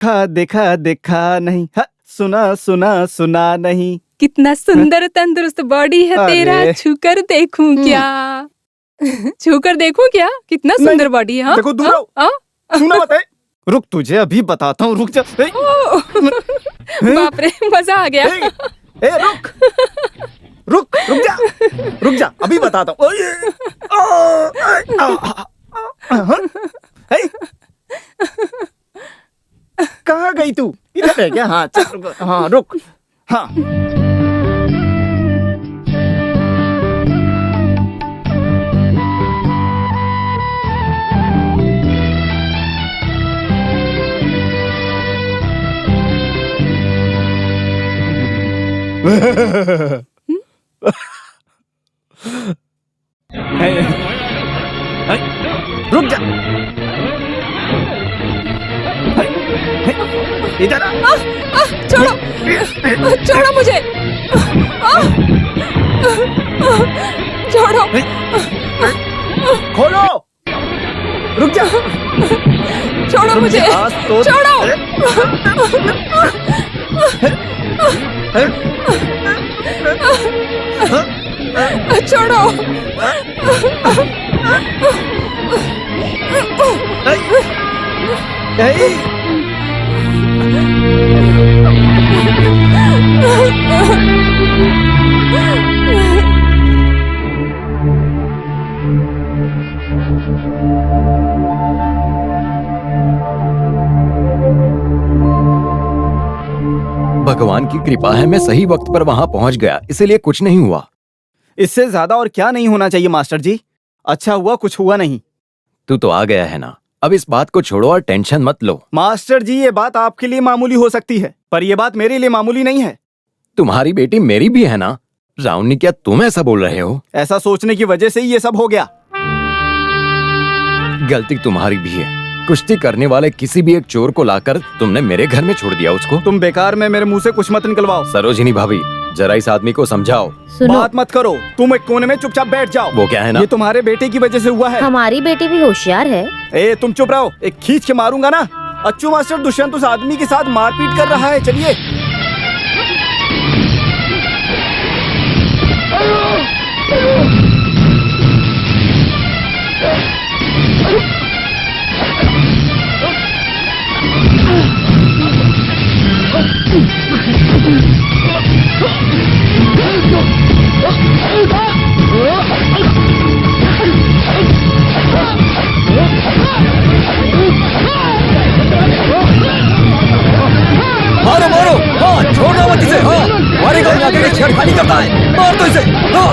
देखा देखा देखा नहीं, सुना सुना सुना नहीं। कितना सुंदर तंदुरुस्त बॉडी है तेरा, अरे। छूकर देखूं क्या? छूकर देखूं क्या? कितना सुंदर बॉडी है। हाँ? देखो दूर रहो। हाँ? सुना मत है। रुक, तुझे अभी बताता हूँ, रुक जा। बाप रे, मजा आ गया। रुक रुक रुक जा, रुक जा, अभी बताता हूँ। कहाँ गई तू? इधर है क्या? हाँ चल, रुक। हाँ रुक। हाँ रुक जा, इधर आ। छोड़ो, छोड़ो मुझे। छोड़ो। खोलो, रुक जा। छोड़ो मुझे। आज तो छोड़ो। छोड़ो। भगवान की कृपा है, मैं सही वक्त पर वहां पहुंच गया, इसलिए कुछ नहीं हुआ। इससे ज्यादा और क्या नहीं होना चाहिए मास्टर जी? अच्छा हुआ कुछ हुआ नहीं। तू तो आ गया है ना, अब इस बात को छोड़ो और टेंशन मत लो। मास्टर जी, ये बात आपके लिए मामूली हो सकती है, पर ये बात मेरे लिए मामूली नहीं है। तुम्हारी बेटी मेरी भी है ना राउनी, क्या तुम ऐसा बोल रहे हो? ऐसा सोचने की वजह से ही ये सब हो गया। गलती तुम्हारी भी है। कुश्ती करने वाले किसी भी एक चोर को लाकर तुमने मेरे घर में छोड़ दिया उसको। तुम बेकार में मेरे मुंह से कुछ मत निकलवाओ। सरोजिनी भाभी, जरा इस आदमी को समझाओ। बात मत करो, तुम एक कोने में चुपचाप बैठ जाओ। वो क्या है ना, ये तुम्हारे बेटे की वजह से हुआ है। हमारी बेटी भी होशियार है। तुम चुप रहो, एक खींच के मारूंगा ना। अच्छू मास्टर, दुष्यंत उस आदमी के साथ मारपीट कर रहा है, चलिए। मारो मारो, हाँ छोड़ना मत इसे। हाँ, हमारे गाँव में आके छेड़खानी करता है, मार दो इसे। हाँ,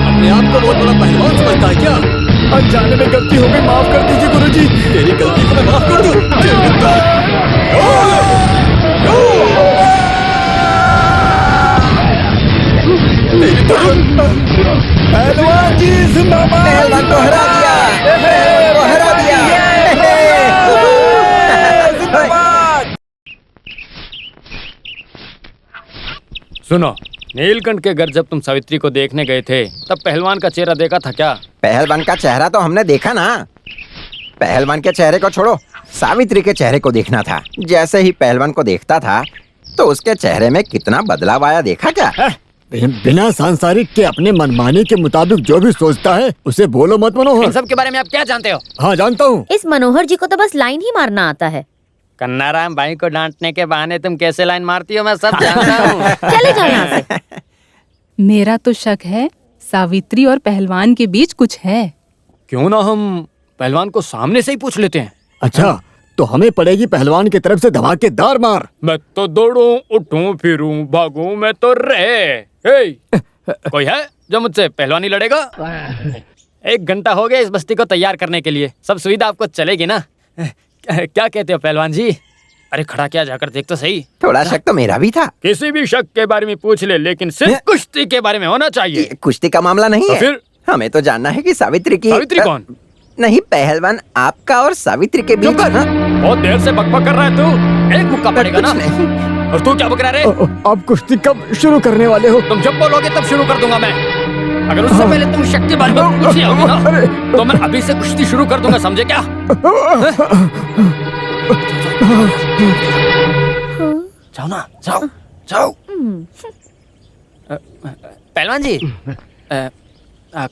अपने आप को बहुत बड़ा पहलवान समझता है क्या? अनजाने में गलती हो गई, माफ कर दीजिए गुरुजी। तेरी गलती को मैं माफ कर दूं? पहलवान जी जिंदाबाद। पहलवान को हरा दिया, वो हरा दिया। जिंदाबाद। सुनो, नीलकंठ के घर जब तुम सावित्री को देखने गए थे तब पहलवान का चेहरा देखा था क्या? पहलवान का चेहरा तो हमने देखा ना। पहलवान के चेहरे को छोड़ो, सावित्री के चेहरे को देखना था। जैसे ही पहलवान को देखता था तो उसके चेहरे में कितना बदलाव आया, देखा क्या? बिना सांसारिक के अपने मनमानी के मुताबिक जो भी सोचता है उसे बोलो मत मनोहर। इन सब के बारे में आप क्या जानते हो? हाँ जानता हूँ। इस मनोहर जी को तो बस लाइन ही मारना आता है। कन्नाराम भाई को डांटने के बहाने तुम कैसे लाइन मारती हो मैं सब जानता हूँ। चले जाओ यहाँ से। मेरा तो शक है सावित्री और पहलवान के बीच कुछ है। क्यों ना हम पहलवान को सामने से ही पूछ लेते हैं। अच्छा, तो हमें पड़ेगी पहलवान की तरफ से धमाकेदार मार। मैं तो दौड़ूं, उठूं, फिरूं, भागूं, मैं तो कोई है जो मुझसे पहलवानी लड़ेगा? 1 घंटा हो गया इस बस्ती को तैयार करने के लिए, सब सुविधा आपको चलेगी ना? क्या कहते हो पहलवान जी? अरे खड़ा क्या, जाकर देख तो सही। थोड़ा शक तो मेरा भी था। किसी भी शक के बारे में पूछ ले, लेकिन सिर्फ कुश्ती के बारे में होना चाहिए। कुश्ती का मामला नहीं तो है। फिर हमें तो जानना है कि सावित्री की सावित्री कौन? नहीं, पहलवान आपका और सावित्री के बीच। चुप कर। हाँ? बहुत देर से बकबक कर रहा है तू। एक मुक्का पड़ेगा ना। कुछ नहीं। और तू क्या बक रहा है? आप कुश्ती कब शुरू करने वाले हो? तुम जब बोलोगे तब शुरू कर दूंगा मैं। अगर उससे पहले तुम शक्ति बारे में पूछ ही आओगे ना, तो मैं अभी से कुश्ती शुरू कर दूंगा, समझे क्या? जाओ ना, जाओ जाओ। पहलवान जी,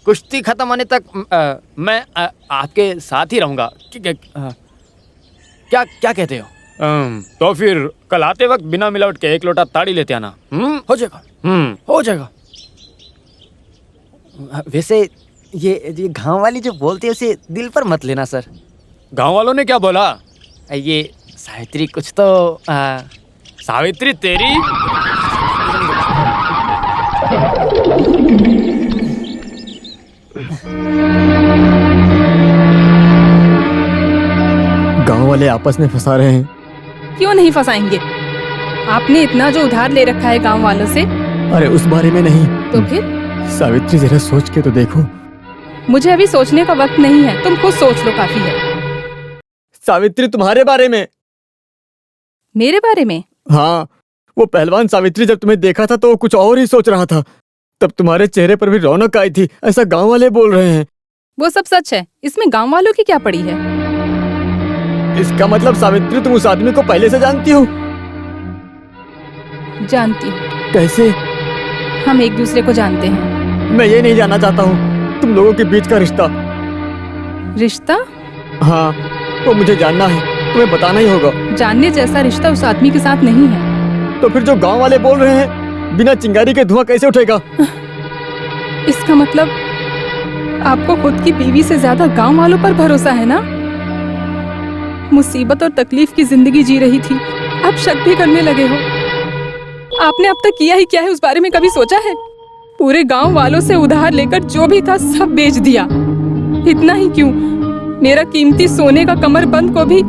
कुश्ती खत्म होने तक मैं आपके साथ ही रहूंगा। क्या क्या कहते हो? तो फिर कल आते वक्त बिना मिलावट के 1 लोटा ताड़ी लेते आना। हो जाएगा। हो जाएगा। वैसे ये गांव वाली जो बोलते हैं उसे दिल पर मत लेना सर। गांव वालों ने क्या बोला? ये सावित्री कुछ तो सावित्री तेरी। गांव वाले आपस में फंसा रहे हैं। क्यों नहीं फंसाएंगे? आपने इतना जो उधार ले रखा है गांव वालों से, अरे उस बारे में नहीं। तो फिर सावित्री जरा सोच के तो देखो। मुझे अभी सोचने का वक्त नहीं है, तुम खुद सोच लो, काफी है। सावित्री तुम्हारे बारे में। मेरे बारे में? हाँ, वो पहलवान सावित्री जब तुम्हें देखा था तो वो कुछ और ही सोच रहा था। तब तुम्हारे चेहरे पर भी रौनक आई थी, ऐसा गांव वाले बोल रहे हैं। वो सब सच है, इसमें गांव वालों की क्या पड़ी है? इसका मतलब सावित्री तुम उस आदमी को पहले से जानती हो? जानती हूँ। कैसे? हम एक दूसरे को जानते हैं। मैं ये नहीं जानना चाहता हूँ तुम लोगों के बीच का रिश्ता। रिश्ता? हाँ, वो मुझे जानना है, तुम्हें बताना ही होगा। जानने जैसा रिश्ता उस आदमी के साथ नहीं है। तो फिर जो गांव वाले बोल रहे हैं, बिना चिंगारी के धुआं कैसे उठेगा? इसका मतलब आपको खुद की बीवी से ज्यादा गांव वालों पर भरोसा है ना? मुसीबत और तकलीफ की जिंदगी जी रही थी, अब शक भी करने लगे हो। आपने अब तक किया ही क्या है, उस बारे में कभी सोचा है? पूरे गांव वालों से उधार लेकर जो भी था सब बेच दिया। इतना ही क्यों, मेरा कीमती सोने का कमरबंद को भी।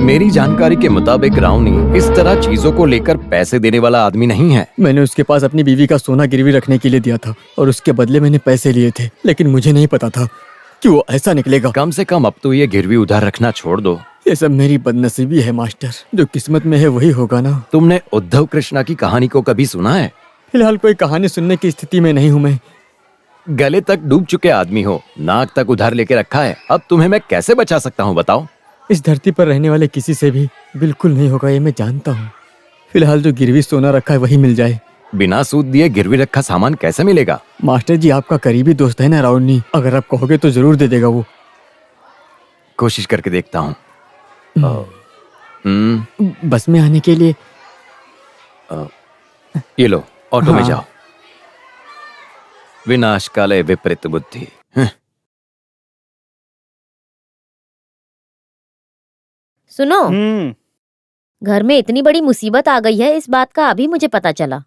मेरी जानकारी के मुताबिक रावनी इस तरह चीजों को लेकर पैसे देने वाला आदमी नहीं है। मैंने उसके पास अपनी बीवी का सोना गिरवी रखने के लिए दिया था और उसके बदले मैंने पैसे लिए थे, लेकिन मुझे नहीं पता था कि वो ऐसा निकलेगा। कम से कम अब तो ये गिरवी उधार रखना छोड़ दो। ये सब मेरी बदनसीबी है मास्टर, जो किस्मत में है वही होगा ना। तुमने उद्धव कृष्णा की कहानी को कभी सुना है? फिलहाल कोई कहानी सुनने की स्थिति में नहीं हूँ मैं। गले तक डूब चुके आदमी हो, नाक तक उधार लेके रखा है, अब तुम्हें मैं कैसे बचा सकता हूँ बताओ? इस धरती पर रहने वाले किसी से भी बिल्कुल नहीं होगा, ये मैं जानता हूँ। फिलहाल जो गिरवी सोना रखा है वही मिल जाए। बिना सूद दिए गिरवी रखा सामान कैसे मिलेगा? मास्टर जी आपका करीबी दोस्त है ना रावनी, अगर आप कहोगे तो जरूर दे देगा वो। कोशिश करके देखता हूँ। बस में आने के लिए ये लो, ऑटो में हाँ। जाओ। विनाश काले विपरीत बुद्धि। सुनो, घर में इतनी बड़ी मुसीबत आ गई है, इस बात का अभी मुझे पता चला।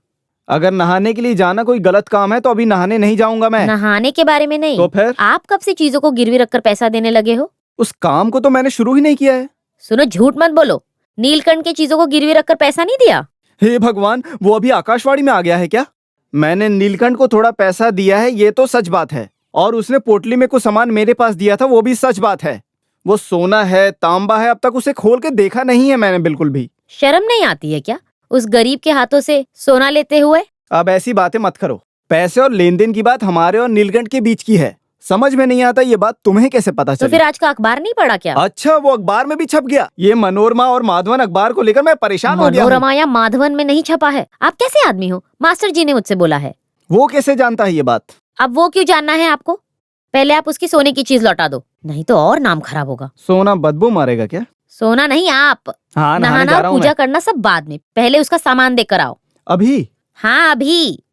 अगर नहाने के लिए जाना कोई गलत काम है तो अभी नहाने नहीं जाऊंगा मैं। नहाने के बारे में नहीं, तो फिर? आप कब से चीजों को गिरवी रखकर पैसा देने लगे हो? उस काम को तो मैंने शुरू ही नहीं किया है। सुनो, झूठ मत बोलो। नीलकंठ के चीजों को गिरवी रखकर पैसा नहीं दिया? हे भगवान, वो अभी आकाशवाणी में आ गया है क्या? मैंने नीलकंठ को थोड़ा पैसा दिया है, ये तो सच बात है। और उसने पोटली में कुछ सामान मेरे पास दिया था, वो भी सच बात है। वो सोना है, तांबा है, अब तक उसे खोल के देखा नहीं है मैंने बिल्कुल भी। शर्म नहीं आती है क्या उस गरीब के हाथों से सोना लेते हुए? अब ऐसी बातें मत करो। पैसे और लेन देन की बात हमारे और नीलकंठ के बीच की है। समझ में नहीं आता ये बात तुम्हें कैसे पता तो चली? फिर आज का अखबार नहीं पढ़ा क्या? अच्छा, वो अखबार में भी छप गया। ये मनोरमा और माधवन अखबार को लेकर मैं परेशान हो गया हूँ। मनोरमा या माधवन में नहीं छपा है। आप कैसे आदमी हो? मास्टर जी ने मुझसे बोला है। वो कैसे जानता है ये बात? अब वो क्यों जानना है आपको? पहले आप उसकी सोने की चीज लौटा दो, नहीं तो और नाम खराब होगा। सोना बदबू मारेगा क्या? सोना नहीं, आप हाँ, नहाने नहाना जा और रहा हूँ पूजा मैं। करना सब बाद में, पहले उसका सामान देकर आओ। अभी? हाँ अभी।